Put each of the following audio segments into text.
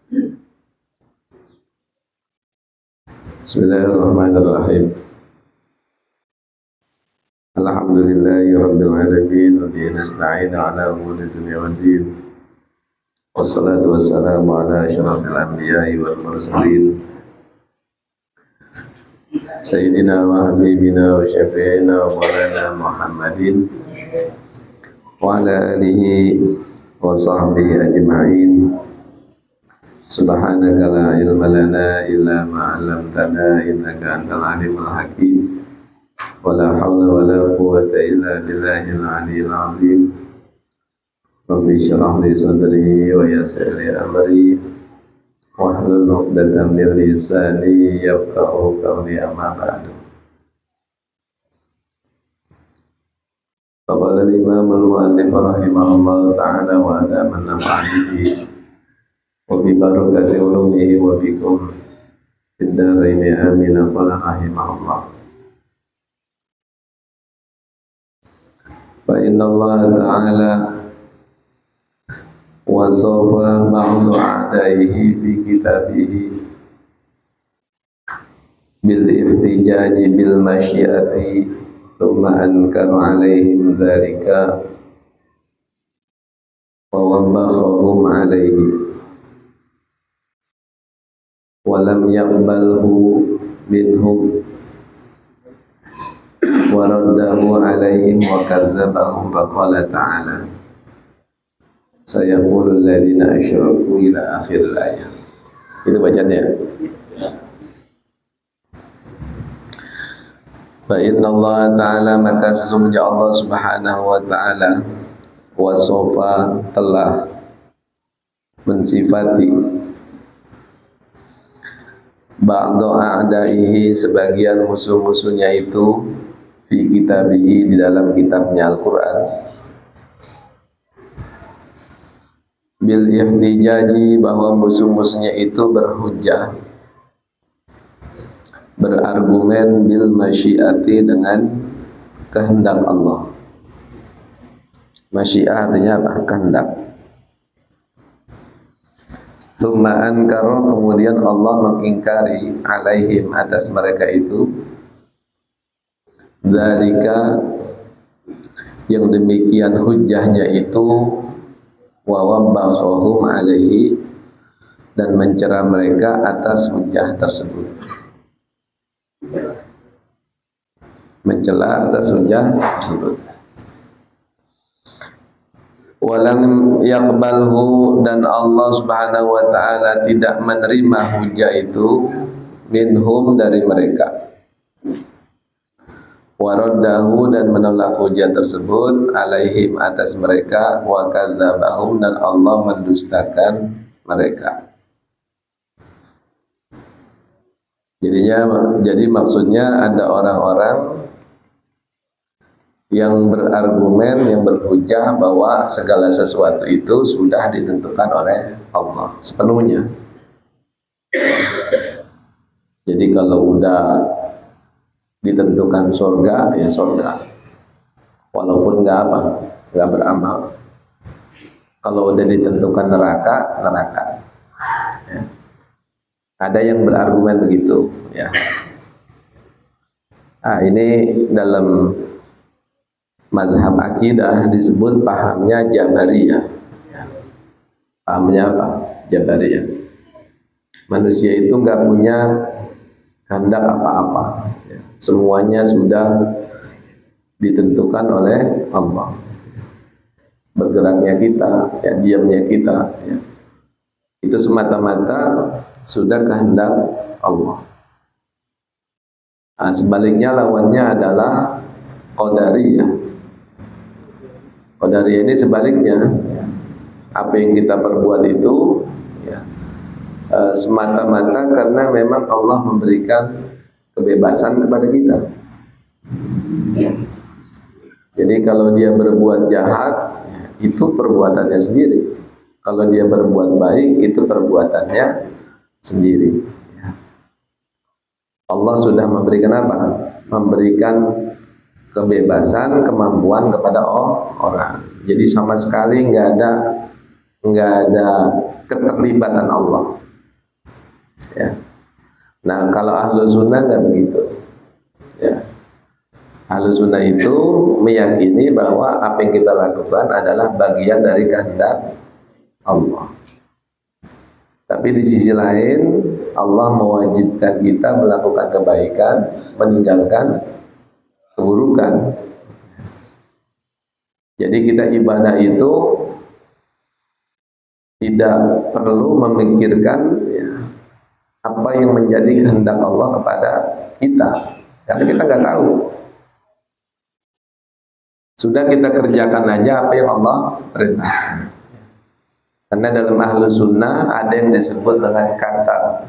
Bismillahirrahmanirrahim. Alhamdulillahi rabbil alamin wa bihi nasta'inu ala umuri dunya waddin. Wassalatu wassalamu ala asyrafil anbiya'i wal mursalin. Sayyidina wa habibina wa syafi'ina wa maulana Muhammadin wa ala alihi wa sahbihi ajma'in. Subhanaka la ilma lana illa ma 'allamtana innaka antal alimul hakim. Wala hawla wala quwwata illa billahil aliyyil azim. Rabbi shrah li sadri wa yassir li amri wahlul 'uqdatam min lisani yafqahu qawli, amma ba'du. Qala al-imam al-mu'allif rahimahullah ta'ala wa adamanna bihi wa bi barakati ulumihi wa bikum fid dharaini amin. Qala rahimahullah, fa inna Allah ta'ala wasafa ba'du a'daihi fi kitabihi bil ihtijaji bil masyiati thumma ankara alaihim dhalika wa wabbakhahum alaihi wa lam yaqbalhu minhum wa raddahu alaihim wa kadzdzabahum. Faqala ta'ala sayaqulu alladziina asyraku ila akhir ayat. Itu bacanya. Fa inna Allah ta'ala, maka sesungguhnya Allah subhanahu wa ta'ala wasofa, telah mensifati ba'du a'daihi, sebagian musuh-musuhnya itu fi kitabihi, di dalam kitabnya Al-Quran, bil ihtijaji, bahwa musuh-musuhnya itu berhujjah, berargumen, bil masyiati, dengan kehendak Allah. Masyiah artinya apa? Kehendak. Tsumma ankara, kemudian Allah mengingkari, alaihim, atas mereka itu, dzalika, yang demikian hujjahnya itu, wa wabbakhahum alaihi, dan mencela mereka atas hujjah tersebut. Mencela atas hujjah tersebut. Walam yaqbalhu, dan Allah subhanahu wa ta'ala tidak menerima hujjah itu, minhum, dari mereka. Waraddahu, dan menolak hujjah tersebut, alaihim, atas mereka, wa kadzdzabahum, dan Allah mendustakan mereka. Jadi maksudnya ada orang-orang yang berargumen, yang berhujjah bahwa segala sesuatu itu sudah ditentukan oleh Allah sepenuhnya. Jadi kalau udah ditentukan surga, ya surga, walaupun nggak beramal. Kalau udah ditentukan neraka, neraka. Ya. Ada yang berargumen begitu, ya. Ini dalam mazhab akidah disebut pahamnya Jabariyah. Ya. Pahamnya apa? Jabariyah. Manusia itu nggak punya kehendak apa-apa. Ya. Semuanya sudah ditentukan oleh Allah. Bergeraknya kita, ya, diamnya kita, ya, itu semata-mata sudah kehendak Allah. Sebaliknya lawannya adalah Qadariyah. Qadariyah ini sebaliknya, ya, apa yang kita perbuat itu, ya, semata-mata karena memang Allah memberikan kebebasan kepada kita. Jadi kalau dia berbuat jahat, itu perbuatannya sendiri. Kalau dia berbuat baik, itu perbuatannya sendiri. Allah sudah memberikan apa? Memberikan kebebasan, kemampuan kepada orang. Jadi sama sekali nggak ada keterlibatan Allah. Ya. Nah, kalau ahlu sunnah nggak begitu. Ya. Ahlu sunnah itu meyakini bahwa apa yang kita lakukan adalah bagian dari kehendak Allah. Tapi di sisi lain, Allah mewajibkan kita melakukan kebaikan, meninggalkan keburukan. Jadi kita ibadah itu tidak perlu memikirkan ya, apa yang menjadi kehendak Allah kepada kita, karena kita nggak tahu. Sudah kita kerjakan aja apa yang Allah perintahkan. Karena dalam ahlu sunnah ada yang disebut dengan kasab.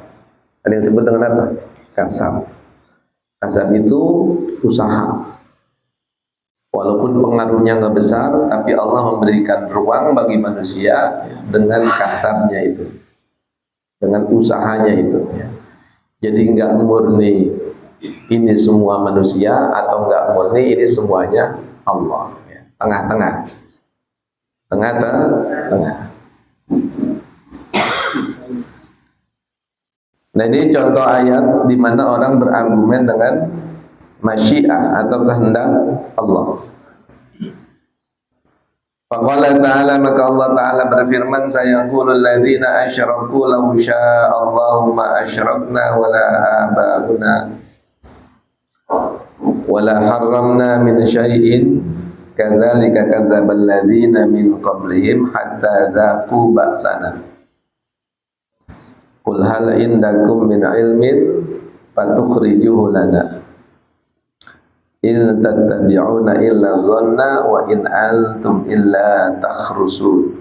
Ada yang disebut dengan apa? Kasab. Kasab itu usaha. Walaupun pengaruhnya nggak besar, tapi Allah memberikan ruang bagi manusia dengan kasabnya itu, dengan usahanya itu. Jadi nggak murni ini semua manusia atau nggak murni ini semuanya Allah. Tengah-tengah, tengah-tengah. Nah, ini contoh ayat di mana orang berargumen dengan masyiah atau kehendak Allah. Faqala ta'ala, maka Allah Ta'ala berfirman, sayaqulul ladzina asyraku law syaa Allahu ma asyrakna wala aba'una wala harramna min syai'in kadzalika kadzdzabal ladzina min qablihim hatta dzaqu ba'sana. Qul hal indakum min ilmin fatukhrijuhu lana in tattabi'una illa dhanna wa in antum illa takhrusun.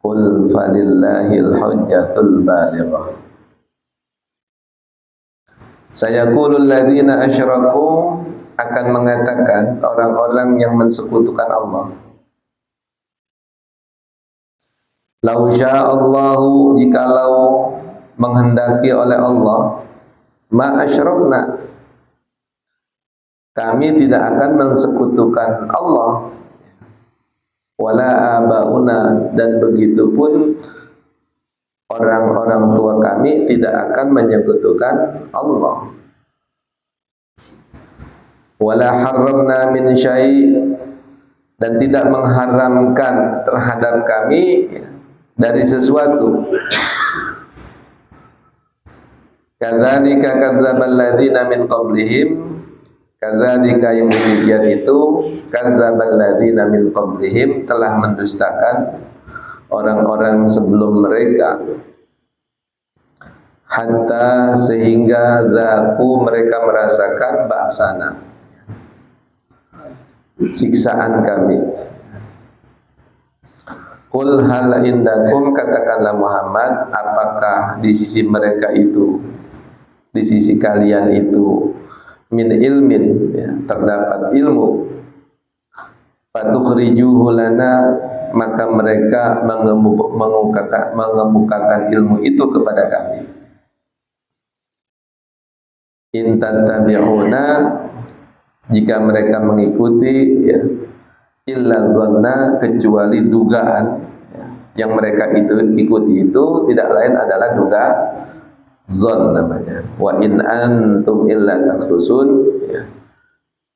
Qul falillahil hujjatul balighah. Sayaqulul ladzina asyraku, akan mengatakan orang-orang yang mensekutukan Allah, lau sya'allahu, jikalau menghendaki oleh Allah, ma asyrakna, kami tidak akan mensekutukan Allah, wala abauna, dan begitu pun orang-orang tua kami tidak akan menyekutukan Allah. Wala harramna min syai', dan tidak mengharamkan terhadap kami dari sesuatu. Kadzalika kadzdzabal ladzina min qablihim, kadzalika yang demikian itu, kadzdzabal ladzina min qablihim, telah mendustakan orang-orang sebelum mereka, hatta sehingga zaku, mereka merasakan ba'sana, siksaan kami. Qul hal indakum, katakanlah Muhammad, apakah di sisi mereka itu, di sisi kalian itu, min ilmin, ya, terdapat ilmu, fatukhrijuhu lana, maka mereka mengemukakan ilmu itu kepada kami. In tattabi'una, jika mereka mengikuti, ya, illa dhanna, kecuali dugaan, ya, yang mereka itu ikuti itu tidak lain adalah dzan namanya. Wa in antum illa takhrusun, ya,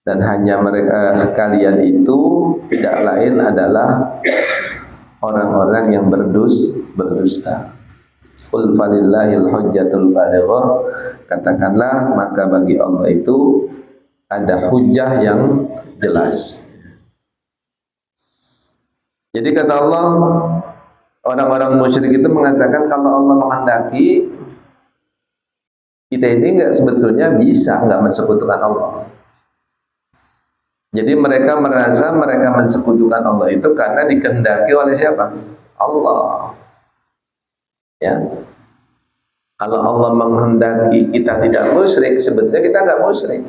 dan hanya mereka, kalian itu tidak lain adalah orang-orang yang berdusta. Qul falillahil hujjatul balighah, katakanlah maka bagi Allah itu ada hujjah yang jelas. Jadi kata Allah, orang-orang musyrik itu mengatakan kalau Allah menghendaki, kita ini sebetulnya bisa nggak mensekutukan Allah. Jadi mereka merasa mereka mensekutukan Allah itu karena dikehendaki oleh siapa? Allah. Ya. Kalau Allah menghendaki kita tidak musyrik, sebetulnya kita nggak musyrik.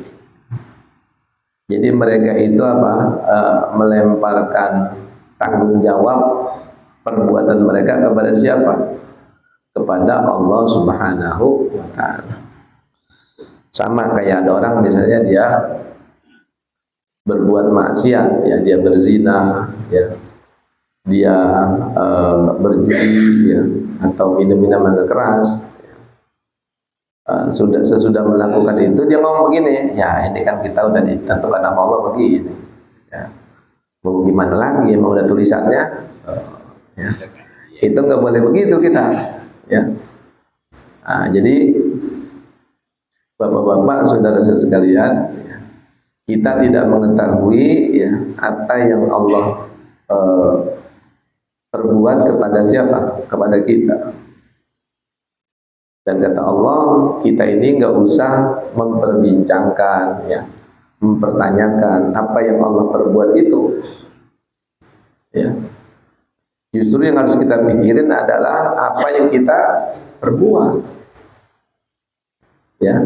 Jadi mereka itu melemparkan tanggung jawab perbuatan mereka kepada siapa? Kepada Allah Subhanahu wa ta'ala. Sama kayak ada orang misalnya dia berbuat maksiat, ya, dia berzina, ya, dia berjudi ya, atau minum minuman keras, sesudah melakukan itu dia ngomong begini, ya ini kan kita udah ditentukan sama Allah begini, ya. Mau gimana lagi, mau udah tulisannya, ya. Itu nggak boleh begitu kita, ya. Nah, jadi bapak-bapak, saudara-saudara sekalian, ya, kita tidak mengetahui ya apa yang Allah perbuat kepada siapa, kepada kita. Dan kata Allah, kita ini nggak usah memperbincangkan, ya, mempertanyakan apa yang Allah perbuat itu. Ya. Justru yang harus kita pikirin adalah apa yang kita perbuat. Ya,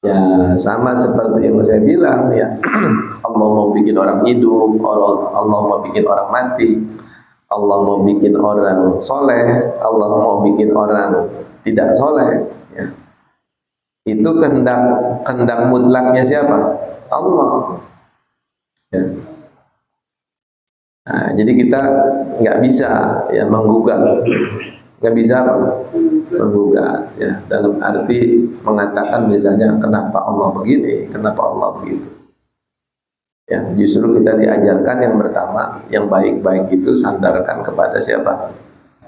ya sama seperti yang saya bilang, ya. Allah mau bikin orang hidup, Allah mau bikin orang mati, Allah mau bikin orang soleh, Allah mau bikin orang tidak soleh, ya. Itu kehendak mutlaknya siapa? Allah, ya. Nah, jadi kita nggak bisa ya menggugat, nggak bisa apa? Menggugat, ya, dalam arti mengatakan misalnya kenapa Allah begini, kenapa Allah begitu. Ya, justru kita diajarkan yang pertama, yang baik-baik itu sandarkan kepada siapa?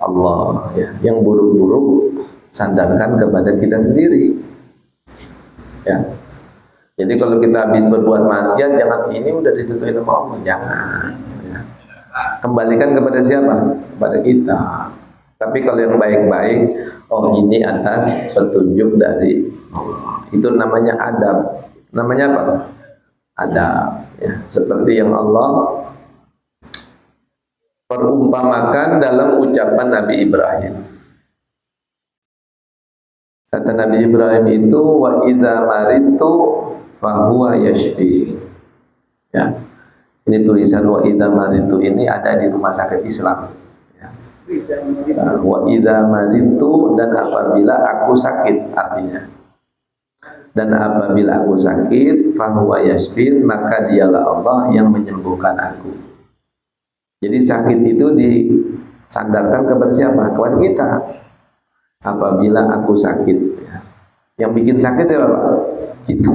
Allah, ya. Yang buruk-buruk sandarkan kepada kita sendiri. Ya. Jadi kalau kita habis berbuat maksiat, jangan ini udah ditentuin sama Allah, jangan. Ya. Kembalikan kepada siapa? Kepada kita. Tapi kalau yang baik-baik, oh ini atas petunjuk dari Allah. Itu namanya adab. Namanya apa? Adab. Ya, seperti yang Allah perumpamakan dalam ucapan Nabi Ibrahim. Kata Nabi Ibrahim itu, wa idza maritu fahuwa yashfi. Ya. Ini tulisan wa idza maritu ini ada di rumah sakit Islam. Ya. Wa idza maritu, dan apabila aku sakit, artinya. Dan apabila aku sakit, fahuwa yashfin, maka dialah Allah yang menyembuhkan aku. Jadi sakit itu disandarkan kepada siapa? Kepada kita. Apabila aku sakit, ya. Yang bikin sakit siapa, Pak? Kita,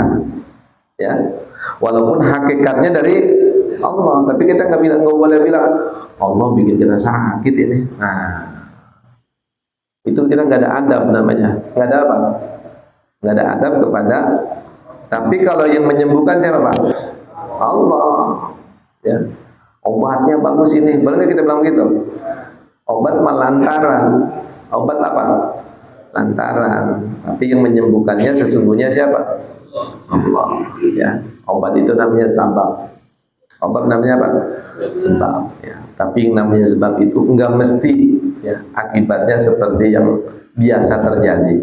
ya. Walaupun hakikatnya dari Allah, tapi kita nggak boleh bilang Allah bikin kita sakit ini. Nah, itu kita nggak ada adab namanya, nggak ada apa? Nggak ada adab kepada. Tapi kalau yang menyembuhkan siapa, Pak? Allah, ya. Obatnya bagus ini, boleh nggak kita bilang gitu? Obat lantaran. Obat apa? Lantaran. Tapi yang menyembuhkannya sesungguhnya siapa? Allah, ya. Obat itu namanya sabab. Obat namanya apa? Sebab, ya. Tapi yang namanya sebab itu enggak mesti, ya, akibatnya seperti yang biasa terjadi.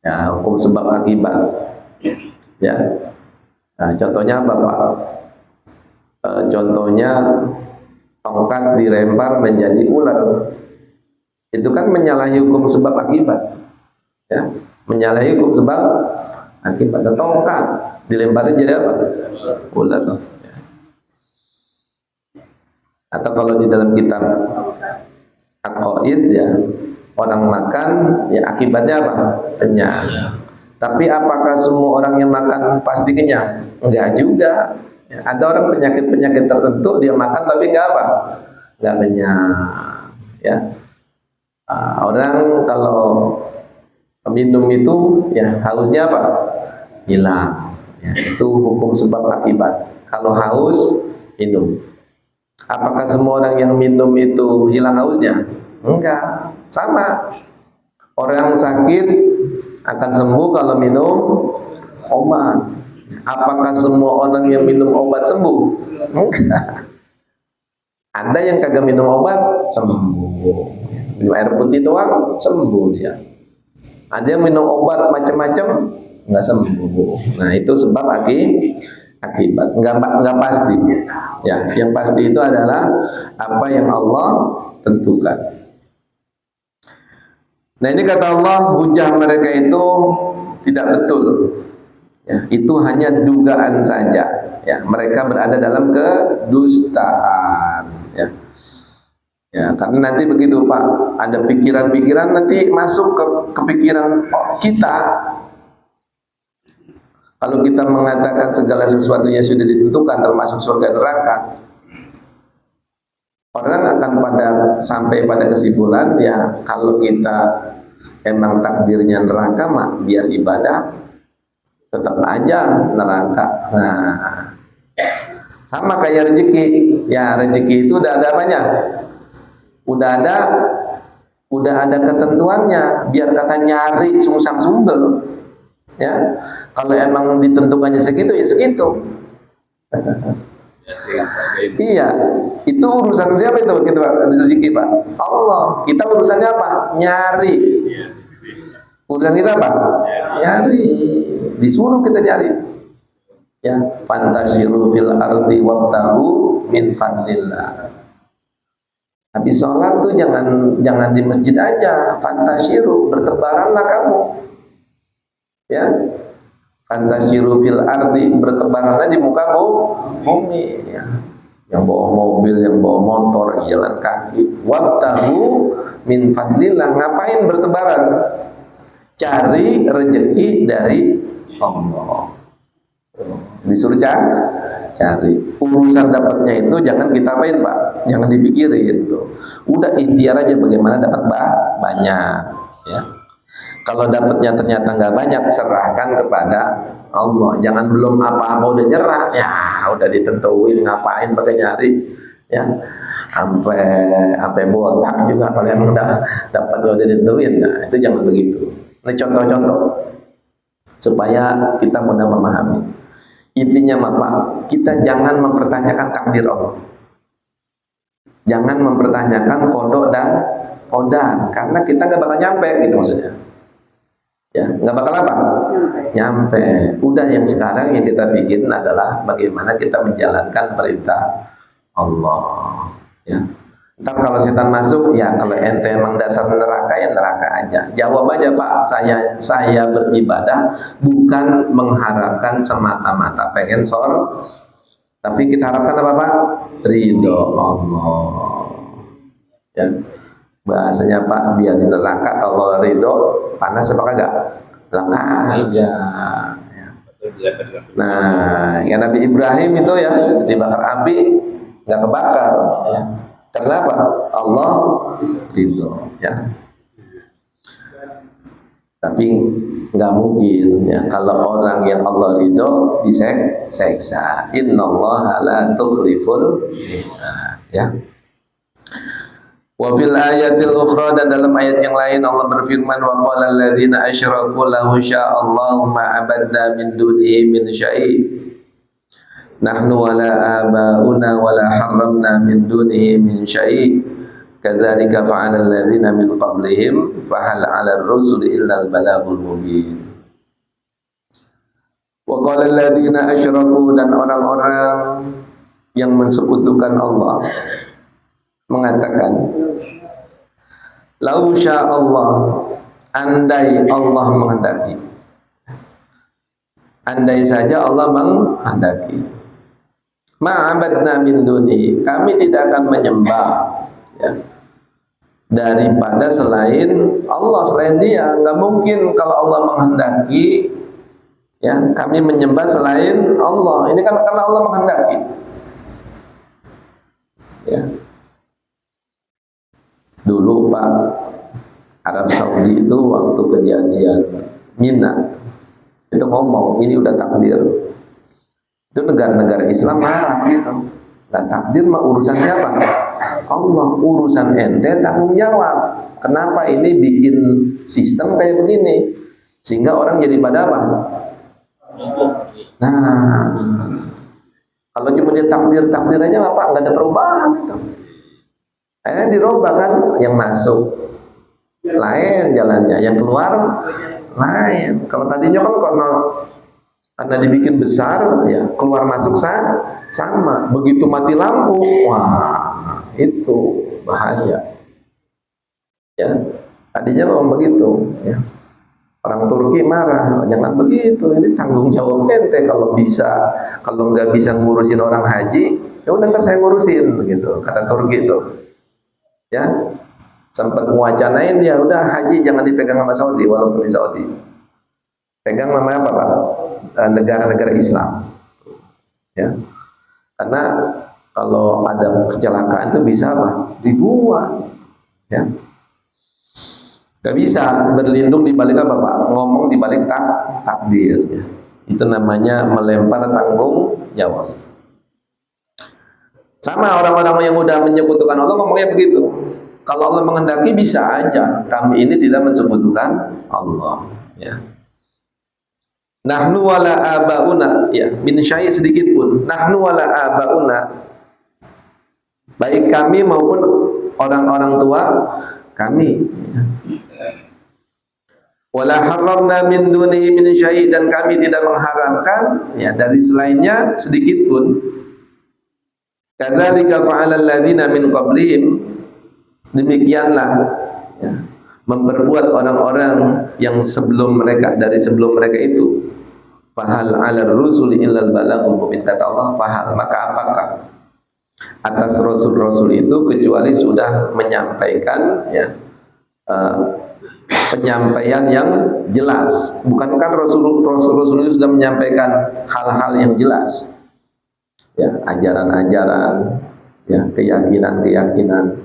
Ya, hukum sebab akibat. Ya. Nah, contohnya apa, Pak? Contohnya tongkat dilempar menjadi ular. Itu kan menyalahi hukum sebab akibat. Ya, menyalahi hukum sebab akibat. Dan tongkat dilemparin jadi apa? Ular. Ya. Atau kalau di dalam kitab Aqaid, ya, orang makan, ya akibatnya apa? Kenyang. Tapi apakah semua orang yang makan pasti kenyang? Enggak juga. Ya, ada orang penyakit-penyakit tertentu dia makan tapi enggak apa? Enggak kenyang. Ya. Orang kalau minum itu, ya, hausnya apa? Hilang. Ya, itu hukum sebab akibat. Kalau haus, minum. Apakah semua orang yang minum itu hilang hausnya? Enggak. Sama. Orang sakit akan sembuh kalau minum obat. Apakah semua orang yang minum obat sembuh? Enggak. Ada yang kagak minum obat sembuh. Minum air putih doang sembuh dia. Ada yang minum obat macam-macam nggak sembuh. Nah, itu sebab akibat. Nggak pasti. Ya, yang pasti itu adalah apa yang Allah tentukan. Nah, ini kata Allah, hujah mereka itu tidak betul. Ya, itu hanya dugaan saja. Ya, mereka berada dalam kedustaan. Ya, karena nanti begitu Pak, ada pikiran-pikiran nanti masuk ke pikiran kita. Kalau kita mengatakan segala sesuatunya sudah ditentukan termasuk surga neraka, orang akan sampai pada kesimpulan ya kalau kita emang takdirnya neraka mah biar ibadah tetap aja neraka. Nah, sama kayak rezeki. Ya rezeki itu udah ada apanya? Udah ada ketentuannya. Biar kata nyari sungsang sumbel. Ya, kalau emang ditentukannya segitu ya segitu. Iya, itu urusan siapa itu kita rezeki Pak? Allah. Kita urusannya apa? Nyari. Urusan kita apa? Nyari. Disuruh kita nyari. Ya, fantasyiru fil ardi wabtahu min fadlillah. Habis sholat tuh jangan di masjid aja, fantasyiru, bertebaranlah kamu. Ya, fantasyiru fil ardi, bertebaranlah di muka bumi. Ya. Yang bawa mobil, yang bawa motor, jalan kaki. Wabtahu min fadlillah, ngapain bertebaran? Cari rezeki dari Allah. Disuruh cari. Urusan dapatnya itu jangan kita apain Pak, jangan dipikirin tuh. Udah ikhtiar aja bagaimana dapat banyak. Ya. Kalau dapatnya ternyata nggak banyak, serahkan kepada Allah. Jangan belum apa-apa udah nyerah, ya udah ditentuin ngapain pakai nyari, ya sampai botak juga kalau yang udah dapatnya udah ditentuin. Nah itu jangan begitu. Ini contoh-contoh supaya kita mudah memahami. Intinya Bapak, kita jangan mempertanyakan takdir Allah. Jangan mempertanyakan kodok dan kodan, karena kita nggak bakal nyampe gitu maksudnya. Ya, nggak bakal apa? Nyampe. Udah yang sekarang yang kita bikin adalah bagaimana kita menjalankan perintah Allah. Ya. Ntar kalau setan masuk, ya kalau ente emang dasar neraka ya neraka aja. Jawab aja Pak, saya beribadah bukan mengharapkan semata-mata pengen tapi kita harapkan apa Pak? Ridho Allah. Ya. Bahasanya Pak, biar di neraka kalau ridho panas apa kagak? Laka aja. Ya. Nah, yang Nabi Ibrahim itu ya dibakar api nggak kebakar. Ya. Kenapa? Allah ridho. Ya. Tapi nggak mungkin ya kalau orang yang Allah ridho diseksa. Innallaha la tukhliful mi'ad. Ya. Wa fil ayatil ukhra, dan dalam ayat yang lain Allah berfirman, wa qala alladziina asyraku law sya'allahu ma abadna min dunihi min syai' nahnu wala abauna wala harramna min dunihi min syai' kadzalika fa'ala alladziina min qablihim fa hal 'ala ar-rusuli illa al-balaghul mubin. Wa qala alladziina asyraku, dan orang-orang yang mensekutukan Allah mengatakan, lau sya'allah, andai Allah menghendaki, andai saja Allah menghendaki, ma'abadna min duni, kami tidak akan menyembah ya, daripada selain Allah, selain Dia. Nggak mungkin kalau Allah menghendaki ya kami menyembah selain Allah. Ini kan karena Allah menghendaki ya. Dulu Pak, Arab Saudi itu waktu kejadian Mina itu ngomong ini udah takdir. Itu negara-negara Islam marah gitu. Nah takdir mah urusan siapa? Allah. Urusan ente tanggung jawab. Kenapa ini bikin sistem kayak begini sehingga orang jadi pada apa? Nah kalau cuma dia takdir aja Pak, nggak ada perubahan itu. Akhirnya dirubah kan, yang masuk lain jalannya, yang keluar lain. Kalau tadinya kan karena dibikin besar, ya keluar masuk sama. Begitu mati lampu, wah itu bahaya. Ya, tadinya memang begitu. Ya. Orang Turki marah, jangan begitu. Ini tanggung jawab ente kalau bisa, kalau nggak bisa ngurusin orang haji, ya udah ntar saya ngurusin, begitu kata Turki itu. Ya, sempat mewacanain ya udah haji jangan dipegang sama Saudi walaupun di Saudi. Pegang namanya apa Pak? Negara-negara Islam. Ya. Karena kalau ada kecelakaan itu bisa apa? Dibuat. Ya. Gak bisa berlindung di balik apa Pak? Ngomong di balik takdir. Ya. Itu namanya melempar tanggung jawab. Sama orang-orang yang udah menyekutukan Allah ngomongnya begitu. Kalau Allah menghendaki bisa aja. Kami ini tidak mensekutukan Allah. Ya. Nahnu wala abauna, ya, min syai' sedikit pun. Nahnu wala abauna, baik kami maupun orang-orang tua kami. Ya. Wala haramna min dunihi min syai', dan kami tidak mengharamkan ya dari selainnya sedikit pun. Kadzalika fa'alal ladzina min qablihim, demikianlah ya, memperbuat orang-orang yang sebelum mereka, dari sebelum mereka itu. Fahal 'alal rusuli illal balaghul mubin, kata Allah, fahal, maka apakah atas rasul-rasul itu kecuali sudah menyampaikan ya penyampaian yang jelas. Bukankah rasul-rasul itu sudah menyampaikan hal-hal yang jelas, ya, ajaran-ajaran, ya, keyakinan-keyakinan.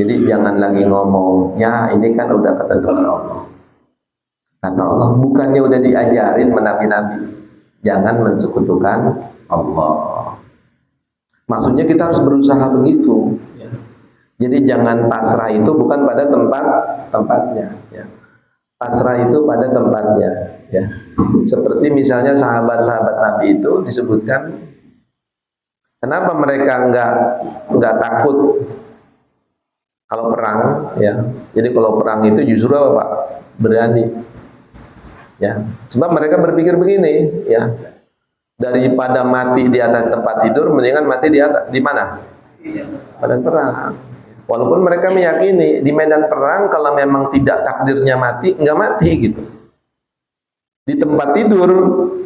Jadi jangan lagi ngomong ya ini kan udah ketentuan Allah. Kata Allah, bukannya udah diajarin menabi-nabi, jangan mensekutukan Allah. Maksudnya kita harus berusaha begitu. Ya. Jadi jangan pasrah itu bukan pada tempatnya. Ya. Pasrah itu pada tempatnya. Ya. Seperti misalnya sahabat-sahabat Nabi itu disebutkan, kenapa mereka nggak takut kalau perang? Ya. Jadi kalau perang itu justru apa Pak? Berani. Ya, sebab mereka berpikir begini, ya, daripada mati di atas tempat tidur, mendingan mati di atas, di mana? Medan perang. Walaupun mereka meyakini di medan perang kalau memang tidak takdirnya mati, nggak mati gitu. Di tempat tidur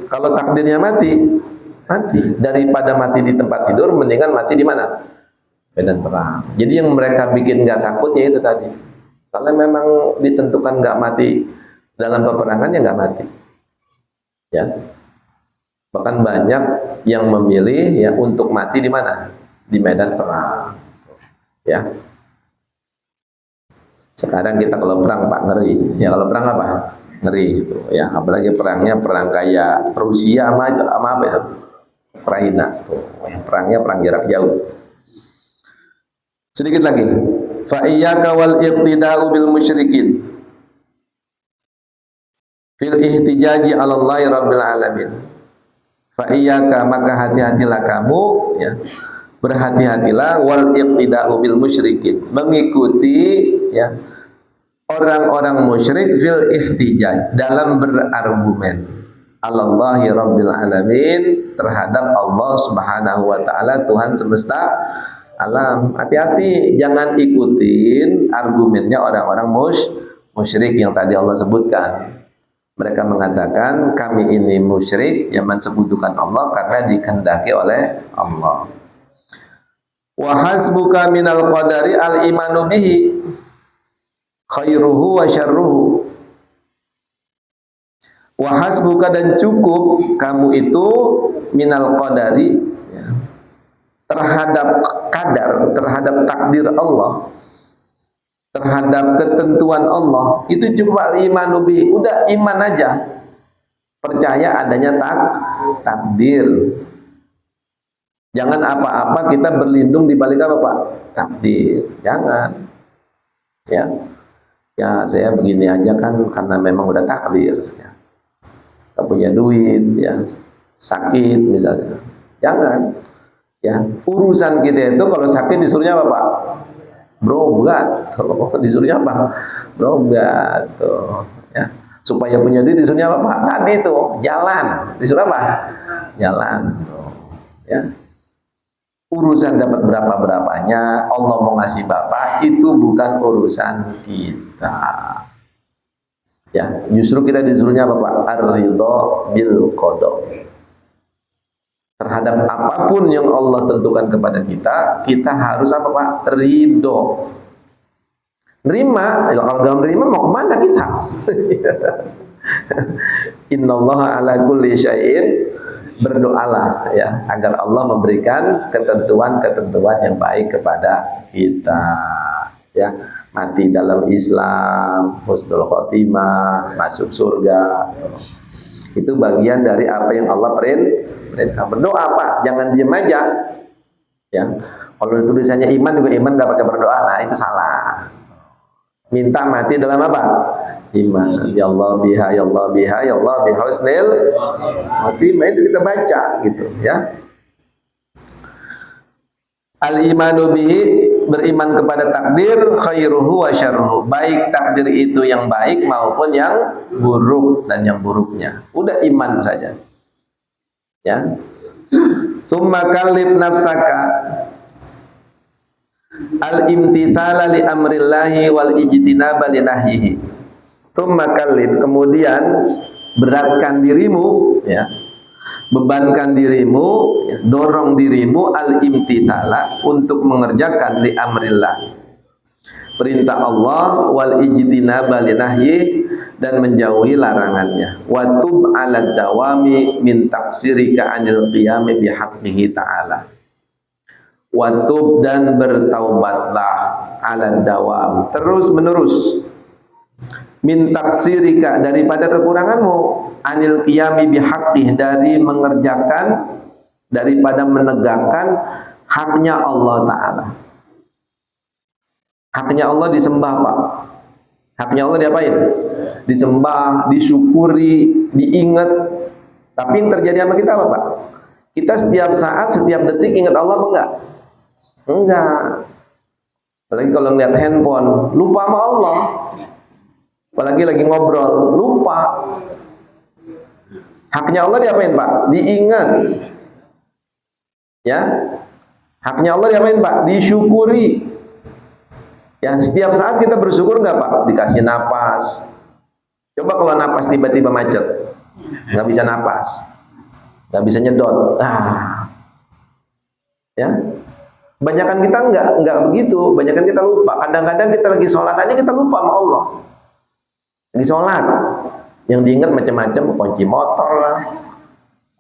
kalau takdirnya mati, mati. Daripada mati di tempat tidur, mendingan mati di mana? Medan perang. Jadi yang mereka bikin nggak takutnya itu tadi. Kalau memang ditentukan nggak mati dalam peperangan, ya nggak mati. Ya. Bahkan banyak yang memilih ya untuk mati di mana? Di medan perang. Ya. Sekarang kita kalau perang Pak ngeri. Ya kalau perang apa? Ngeri gitu. Ya, apalagi perangnya perang kayak Rusia sama apa itu? Ukraina. Perangnya perang jarak jauh. Sedikit lagi. Fa iyyaka wal iqtida'u bil musyrikin fil ihtijaji 'ala Allahi rabbil alamin. Fa iyyaka, maka hati-hatilah kamu, ya, berhati-hatilah, wal iqtida'u bil musyrikin, mengikuti ya orang-orang musyrik, fil ihtijaj, dalam berargumen, 'ala Allahi rabbil alamin, terhadap Allah Subhanahu wa taala, Tuhan semesta alam. Hati-hati, jangan ikutin argumennya orang-orang musyrik yang tadi Allah sebutkan. Mereka mengatakan kami ini musyrik yang mensekutukan Allah karena dikehendaki oleh Allah. Wa hasbuka minal qadari al imanu bihi khairuhu wa syarruhu. Wa hasbuka, dan cukup kamu itu minal qadari, ya, terhadap kadar, terhadap takdir Allah, terhadap ketentuan Allah, itu cukup al-imanu bihi, udah iman aja, percaya adanya takdir. Jangan apa-apa kita berlindung di balik apa Pak? Takdir. Jangan. Ya. Ya saya begini aja kan karena memang udah takdir. Ya. Gak punya duit, ya, sakit misalnya. Jangan. Ya, urusan kita itu kalau sakit disuruhnya apa Pak? Berobat. Disuruhnya apa? Berobat tuh, ya. Supaya punya duit disuruhnya apa Pak? Tadi tuh jalan. Disuruh apa? Jalan tuh, ya. Urusan dapat berapa-berapanya, Allah mau ngasih Bapak, itu bukan urusan kita. Ya, justru kita disuruhnya apa Pak? Ar-ridho bil qada. terhadap apapun yang Allah tentukan kepada kita, kita harus apa Pak? Ridho. Nerima, kalau gak nerima mau kemana kita? Innallaha ala kulli syai'in, berdoalah ya agar Allah memberikan ketentuan-ketentuan yang baik kepada kita ya, mati dalam Islam, husnul khotimah, masuk surga. Itu bagian dari apa yang Allah perintah. Berdoa Pak, jangan diam aja ya. Kalau tulisannya iman juga iman gak pakai berdoa, nah itu salah. Minta mati dalam apa? Iman. Ya Allah biha, ya Allah biha, ya Allah biha husnil khotimah, itu kita baca gitu ya. Al-imanu bihi, beriman kepada takdir, khairuhu wa syarruhu, baik takdir itu yang baik maupun yang buruk dan yang buruknya. Udah iman saja. Ya. Summa kallif nafsaka al-imtithala li amrillahi wal ijtinaba li nahyihi. Summa kallif, kemudian beratkan dirimu ya. Bebankan dirimu, ya, dorong dirimu al-imtithala, untuk mengerjakan li amrillah, perintah Allah, wal ijtinaba li nahyi, dan menjauhi larangannya. Wa tub 'ala dawami min taqsirika 'anil qiyami bihaqqihi ta'ala. Wa tub, dan bertaubatlah, 'ala dawam, terus menerus, min taqsirika, daripada kekuranganmu, anil qiyami bihaqqih, dari mengerjakan, daripada menegakkan haknya Allah Ta'ala. Haknya Allah disembah Pak. Haknya Allah diapain? Disembah, disyukuri, diingat. Tapi yang terjadi sama kita apa Pak? Kita setiap saat, setiap detik ingat Allah apa enggak? Enggak. Apalagi kalau ngeliat handphone, lupa sama Allah. Apalagi lagi ngobrol, lupa. Haknya Allah diapain Pak? Diingat. Ya. Haknya Allah diapain Pak? Disyukuri. Ya, setiap saat kita bersyukur nggak Pak? Dikasih napas. Coba kalau napas tiba-tiba macet, nggak bisa napas, nggak bisa nyedot. Ya. Banyakan kita nggak begitu. Banyakan kita lupa. Kadang-kadang kita lagi sholat aja kita lupa sama Allah. Lagi sholat, yang diingat macam-macam, kunci motor lah,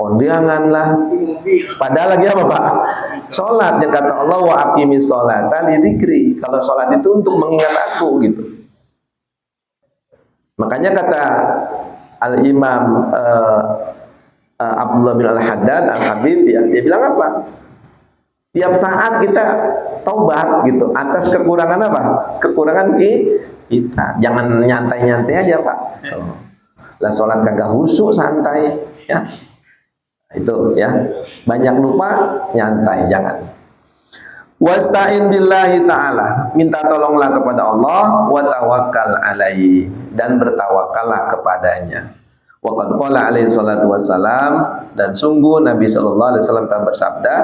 kondangan lah. Padahal lagi apa Pak? Sholat, yang kata Allah wa aqimis sholata li dzikri. Kalau sholat itu untuk mengingat aku gitu. Makanya kata Al-Imam Abdullah bin Al-Haddad Al-Habib ya, dia bilang apa? Tiap saat kita taubat gitu atas kekurangan apa? Kekurangan kita. Jangan nyantai-nyantai aja Pak. Lah sholat kagak khusyuk, santai ya. Itu ya. Banyak lupa, nyantai, jangan. Wasta'in billahi ta'ala, minta tolonglah kepada Allah, wa tawakkal alaihi, dan bertawakallah kepadanya. Wa qad qala alaihi salatu wassalam, dan sungguh Nabi sallallahu alaihi wasallam telah bersabda,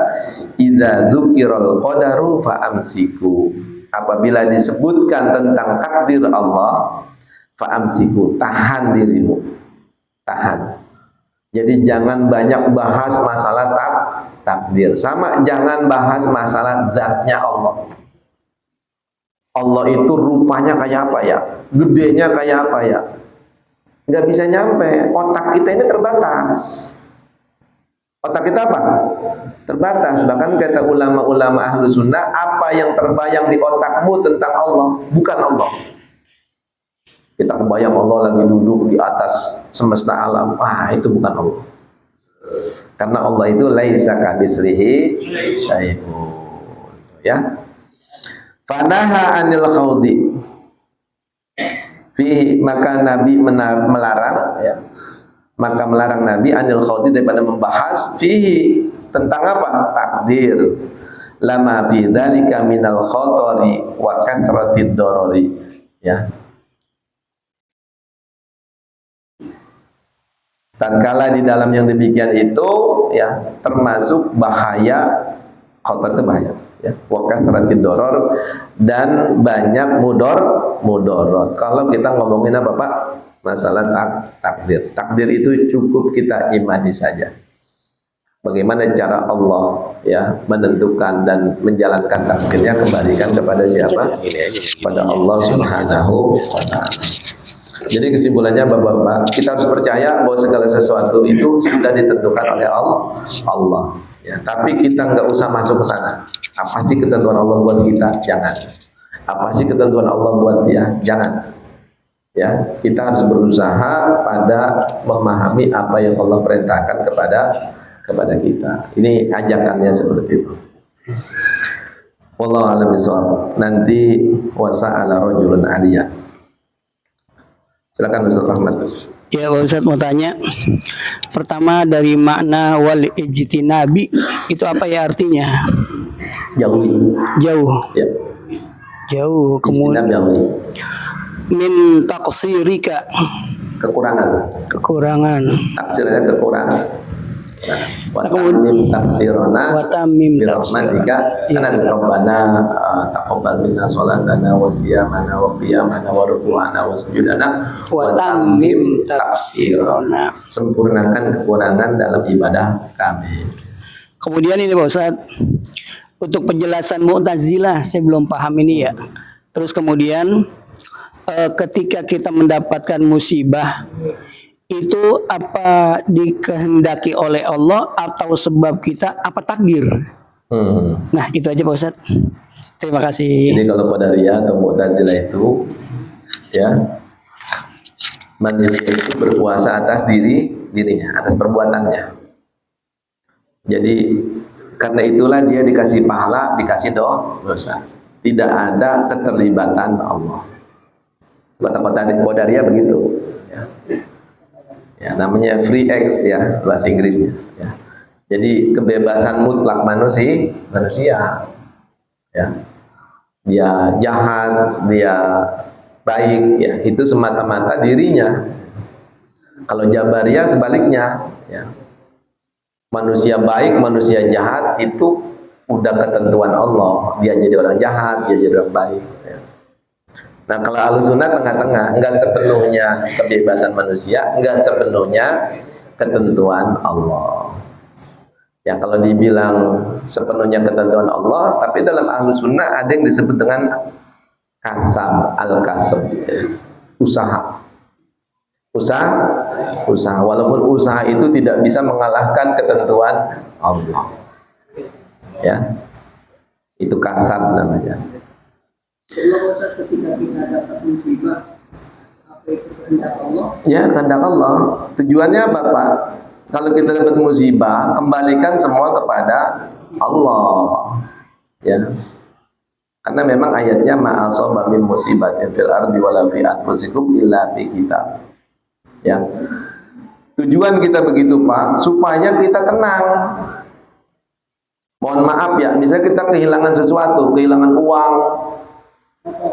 idza dzukiral qadaru fa amsiku, apabila disebutkan tentang takdir Allah, fa amsiku, tahan dirimu, tahan. Jadi jangan banyak bahas masalah takdir, sama jangan bahas masalah zatnya Allah. Allah itu rupanya kayak apa ya, gedenya kayak apa ya, nggak bisa nyampe. Otak kita ini terbatas. Otak kita apa? Terbatas. Bahkan kata ulama-ulama ahlu sunnah, apa yang terbayang di otakmu tentang Allah bukan Allah. Kita kebayang Allah lagi duduk di atas semesta alam, itu bukan Allah. Karena Allah itu laisa kamitslihi syai'un. Ya. Fanaha anil khawdi. Maka Nabi melarang ya. Maka melarang Nabi anil khawdi, daripada membahas fihi, tentang apa? Takdir. Lama fi dzalika minal khatari wa kathratid darari. Ya. Tatkala di dalam yang demikian itu ya termasuk bahaya, khatar itu bahaya ya, wa kathratid darar, dan banyak mudorot. Kalau kita ngomongin apa Pak? Masalah takdir. Takdir itu cukup kita imani saja. Bagaimana cara Allah ya menentukan dan menjalankan takdirnya, kembalikan kepada siapa? Pada Allah Subhanahu wa Ta'ala. Jadi kesimpulannya Bapak-bapak, kita harus percaya bahwa segala sesuatu itu sudah ditentukan oleh Allah. Ya, tapi kita nggak usah masuk ke sana. Apa sih ketentuan Allah buat kita? Jangan. Apa sih ketentuan Allah buat dia? Jangan. Ya, kita harus berusaha pada memahami apa yang Allah perintahkan kepada kita. Ini ajakannya seperti itu. Wallahu a'lam bishawab. Nanti wasa'ala rajulun aliyah. Silakan Ustaz Rahmat. Ya Pak Ustaz, mau tanya. Pertama, dari makna wal ijtinabi itu apa ya artinya? Jauhi. Jauh. Ya. Jauh. Kemudian jauhi. Min taqsirika, kekurangan. Taksirnya kekurangan. Wa kemudian taksirona wa tamim birahmatika ana rabbana taqabbal minna sholatana wa siyamana wa qiyamana wa ruku'ana wa sujudana wa tamim tafsirona, sempurnakan kekurangan dalam ibadah kami. Kemudian ini Pak Ustaz, untuk penjelasan Mu'tazilah saya belum paham ini ya. Terus kemudian ketika kita mendapatkan musibah itu apa dikehendaki oleh Allah atau sebab kita, apa takdir? Nah itu aja Pak Ustaz. Terima kasih. Jadi kalau Qadariyah atau Mu'tazilah itu ya, manusia itu berkuasa atas dirinya, atas perbuatannya. Jadi karena itulah dia dikasih pahala, dikasih dosa. Tidak ada keterlibatan Allah. Kata-kata Qadariyah begitu ya. Ya, namanya free X ya bahasa Inggrisnya ya. Jadi kebebasan mutlak manusia ya. Dia jahat, dia baik ya, itu semata-mata dirinya. Kalau Jabariyah sebaliknya ya. Manusia baik, manusia jahat itu udah ketentuan Allah. Dia jadi orang jahat, dia jadi orang baik ya. Nah kalau Ahlussunnah tengah-tengah, enggak sepenuhnya kebebasan manusia, enggak sepenuhnya ketentuan Allah. Ya kalau dibilang sepenuhnya ketentuan Allah, tapi dalam Ahlussunnah ada yang disebut dengan kasab, al-kasab, ya. Usaha. Walaupun usaha itu tidak bisa mengalahkan ketentuan Allah. Ya, itu kasab namanya. Ketika kita dapat musibah, apa itu kehendak Allah? Ya, kehendak Allah. Tujuannya apa Pak? Kalau kita dapat musibah, kembalikan semua kepada Allah. Ya. Karena memang ayatnya ma'asaba min musibatin fil ardi wala fi anfusikum illa fi kitab. Ya. Tujuan kita begitu Pak, supaya kita tenang. Mohon maaf ya, misalnya kita kehilangan sesuatu, kehilangan uang,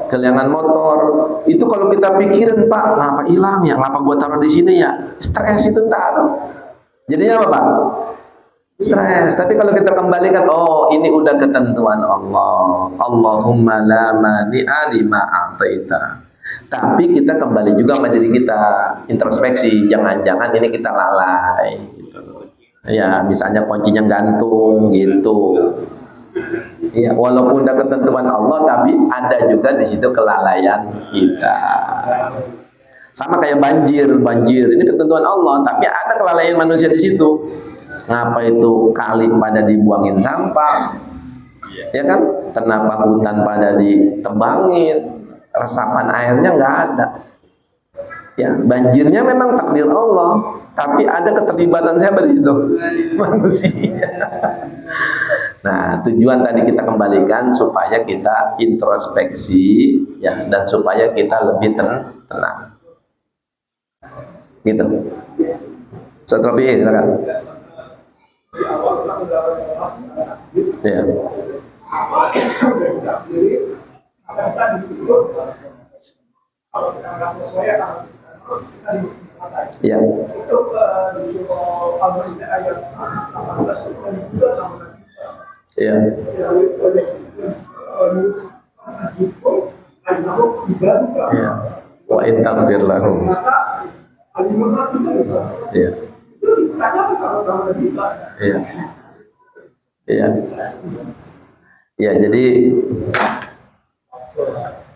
kehilangan motor, itu kalau kita pikirin Pak, kenapa hilang ya, kenapa gua taruh di sini ya, stres itu taruh. Jadinya apa Pak? Stres. Tapi kalau kita kembalikan, oh ini udah ketentuan Allah. Allahumma la mani'a lima a'taita. Tapi kita kembali juga sama diri kita, introspeksi, jangan-jangan ini kita lalai gitu. Ya, misalnya kuncinya gantung gitu. Ya, walaupun udah ketentuan Allah, tapi ada juga di situ kelalaian kita. Sama kayak banjir ini ketentuan Allah, tapi ada kelalaian manusia di situ. Ngapa itu kali pada dibuangin sampah? Ya kan? Kenapa hutan pada ditebangin? Resapan airnya nggak ada. Ya, banjirnya memang takdir Allah, tapi ada keterlibatan siapa di situ? Manusia. Nah, tujuan tadi kita kembalikan supaya kita introspeksi ya, dan supaya kita lebih tenang. Gitu. Ustaz Rafi, silakan. Ya. Ya. Ya. Ya. Wa in taghfir lahum. Ya. Iya. Iya. Ya, jadi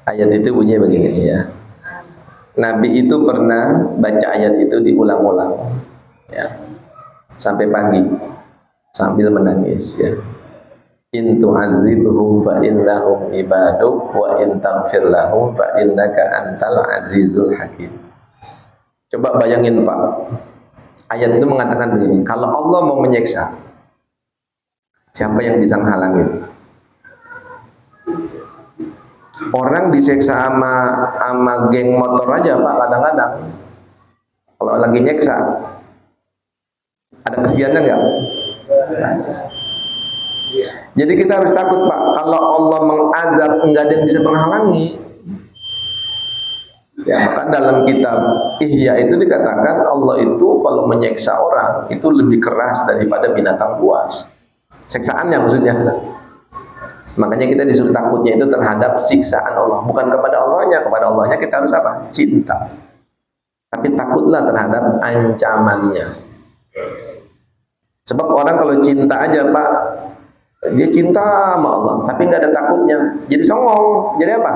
ayat itu bunyi begini ya. Nabi itu pernah baca ayat itu diulang-ulang ya, sampai pagi sambil menangis ya. In tu'adzibhum fa innahum ibaduk wa in taghfir lahum fa innaka antal azizul hakim. Coba bayangin Pak, ayat itu mengatakan begini, kalau Allah mau menyiksa, siapa yang bisa menghalangi? Orang diseksa sama geng motor aja Pak, kadang-kadang kalau lagi nyeksa ada kesiannya nggak? Jadi kita harus takut Pak, kalau Allah mengazab nggak ada yang bisa menghalangi. Ya, maka dalam kitab Ihya itu dikatakan Allah itu kalau menyeksa orang itu lebih keras daripada binatang buas. Seksaannya maksudnya. Makanya kita disuruh takutnya itu terhadap siksaan Allah, bukan kepada Allahnya. Kepada Allahnya kita harus apa? Cinta. Tapi takutlah terhadap ancamannya. Sebab orang kalau cinta aja Pak, dia cinta sama Allah, tapi nggak ada takutnya, jadi songong. Jadi apa?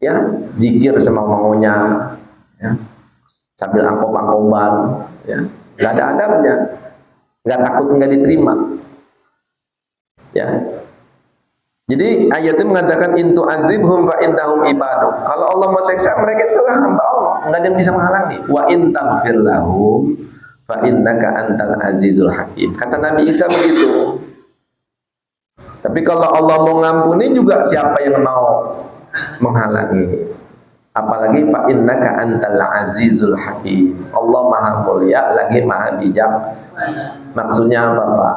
Ya, zikir semau-maunya, ya, sambil angkop-angkoban, ya, nggak ada adabnya, nggak takut nggak diterima, ya. Jadi ayat itu mengatakan intu adzibhum fa innahum ibaduk. Kalau Allah mau seksa mereka itu hamba Allah, nggak ada yang bisa menghalangi. Wa in taghfir lahum fa innaka antal azizul hakim. Kata Nabi Isa begitu. Tapi kalau Allah mau ngampuni juga siapa yang mau menghalangi? Apalagi fa innaka antal azizul hakim. Allah Maha Mulia lagi Maha Bijak. Maksudnya apa Pak?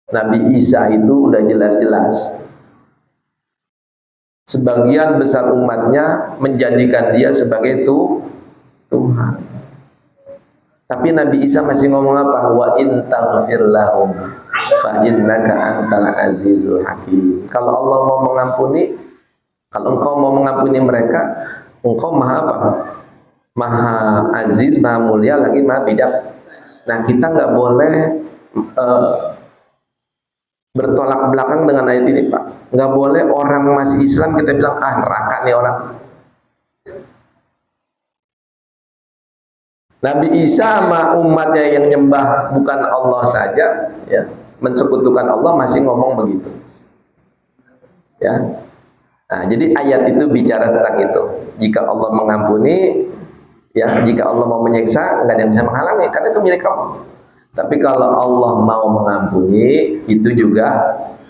Nabi Isa itu udah jelas-jelas sebagian besar umatnya menjadikan dia sebagai Tuhan. Tapi Nabi Isa masih ngomong apa? Wa in taghfir lahum fa innaka antal azizul hakim. Kalau Allah mau mengampuni, kalau engkau mau mengampuni mereka, engkau maha apa? Maha aziz, maha mulia, lagi maha bijak. Nah, kita nggak boleh bertolak belakang dengan ayat ini Pak. Nggak boleh orang masih Islam kita bilang neraka nih orang. Nabi Isa sama umatnya yang nyembah bukan Allah saja, ya, mensekutukan Allah masih ngomong begitu. Ya. Nah, jadi ayat itu bicara tentang itu. Jika Allah mengampuni, ya, jika Allah mau menyiksa, nggak ada yang bisa menghalangi karena itu milik Allah. Tapi kalau Allah mau mengampuni, itu juga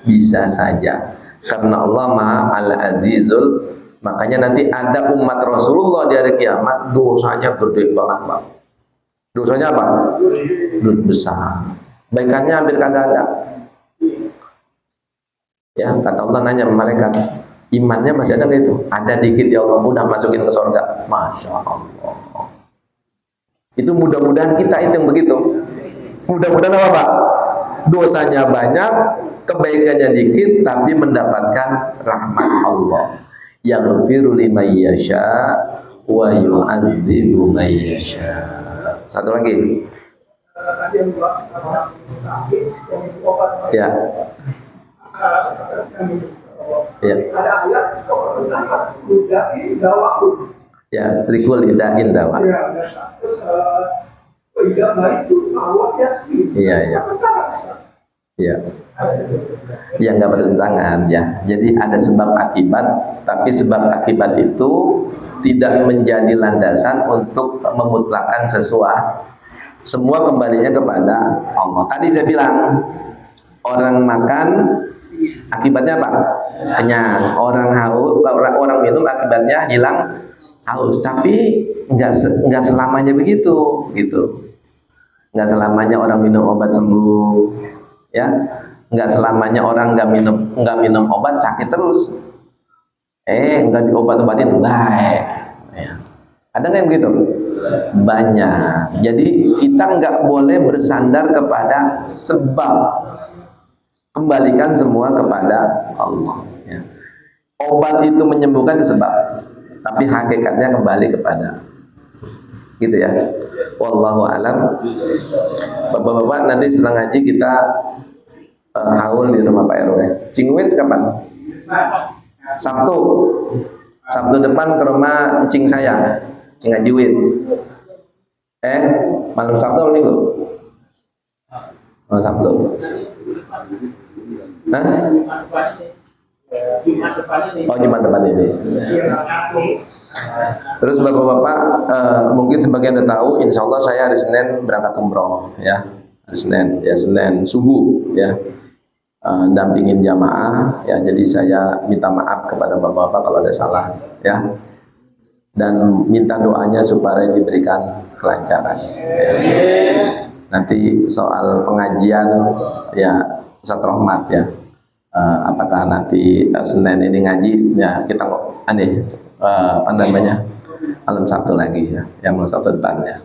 bisa saja. Karena Allah Maha Al-Azizul. Makanya nanti ada umat Rasulullah di hari kiamat, dosanya gede banget Pak. Dosanya apa? Dosa besar. Baikannya hampir kagak ada. Ya, kata Allah nanya malaikat, imannya masih ada nggak itu? Ada dikit ya Allah, udah masukin ke surga. Masya Allah. Itu mudah-mudahan kita itu yang begitu. Mudah-mudahan apa Pak? Dosanya banyak, kebaikannya dikit, tapi mendapatkan rahmat Allah. Yaghfiru liman yasha wa yu'adzibu man yasha. Satu lagi. Ya. Ya. Ya, trikul idain dawa. Iya, iya. Iya. Ya, nggak bertentangan ya. Jadi ada sebab akibat, tapi sebab akibat itu tidak menjadi landasan untuk memutlakkan sesuatu. Semua kembalinya kepada Allah. Tadi saya bilang orang makan akibatnya apa? Kenyang. Orang haus, orang minum akibatnya hilang haus. Tapi nggak selamanya begitu, gitu. Nggak selamanya orang minum obat sembuh, ya. Nggak selamanya orang nggak minum obat sakit terus. Nggak diobat-obatin baik. Ya. Ada nggak yang begitu? Banyak. Jadi kita nggak boleh bersandar kepada sebab. Kembalikan semua kepada Allah. Ya. Obat itu menyembuhkan sebab, tapi hakikatnya kembali kepada gitu ya. Wallahu alam. Bapak-bapak, nanti setelah ngaji kita haul di rumah Pak RW. Cingwit kapan? Sabtu. Sabtu depan ke rumah cing saya, Cing Hajiwit. Malam Sabtu atau Minggu? Malam Sabtu. Hah? Oh, Jumat depan ini. Terus bapak-bapak, mungkin sebagian udah tahu, insya Allah saya hari Senin berangkat umroh, ya. Hari Senin, ya Senin subuh, ya. Dampingin jamaah, ya. Jadi saya minta maaf kepada bapak-bapak kalau ada salah, ya. Dan minta doanya supaya diberikan kelancaran. Ya. Nanti soal pengajian, ya Ustaz Rahmat, ya. Apakah nanti Senin ini ngaji, ya kita apa namanya, malam Sabtu lagi, ya, yang malam Sabtu depan, ya.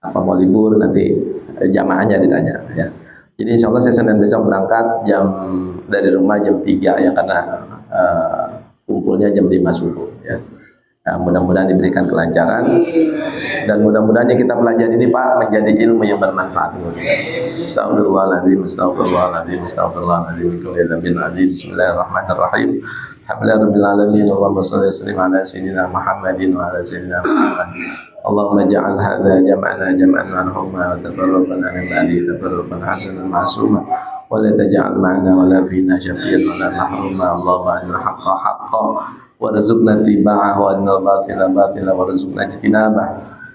Apa mau libur nanti jamaahnya ditanya, ya. Jadi insya Allah saya Senin besok berangkat dari rumah jam 3, ya, karena kumpulnya jam 5 subuh, ya. Nah, mudah-mudahan diberikan kelancaran dan mudah-mudahan yang kita pelajari ini Pak menjadi ilmu yang bermanfaat. Astagfirullahaladzim, astagfirullahaladzim, astagfirullahaladzim. Bismillahirrahmanirrahim. Alhamdulillahirabbil alamin. Allahumma shalli wa sallim ala sayyidina Muhammadin wa ala sayyidina Muhammad. Allahumma ja'al hadza jam'ana jam'an marhuma wa tafarraqana min ba'di tafarraqan hasanan ma'suma wa la taj'al ma'ana wa la fina syaqiyyan wa la mahruma. Allahumma arina haqqa haqqan warzuqna ittiba'ahu wa arina al-batila batila warzuqna ijtinabah.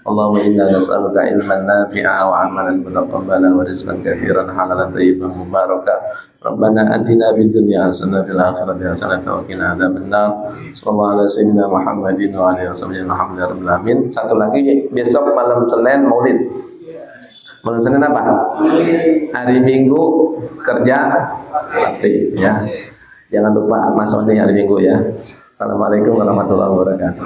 Allahumma inna nas'aluka ilman nafi'a wa amalan mutaqabbala wa rizqan katsiran halalan thayyiban mubarakan. Rabbana atina fid dunya hasanah fil akhirati hasanah wa qina adzabannar. Sallallahu alaihi sayyidina Muhammadin wa alihi wasallam. Alhamdulillahirabbil alamin. Satu lagi, besok malam Senin Maulid. Malam Senin apa? Hari Minggu kerja bakti, ya. Jangan lupa Mas Oni hari Minggu, ya. Assalamualaikum warahmatullahi wabarakatuh.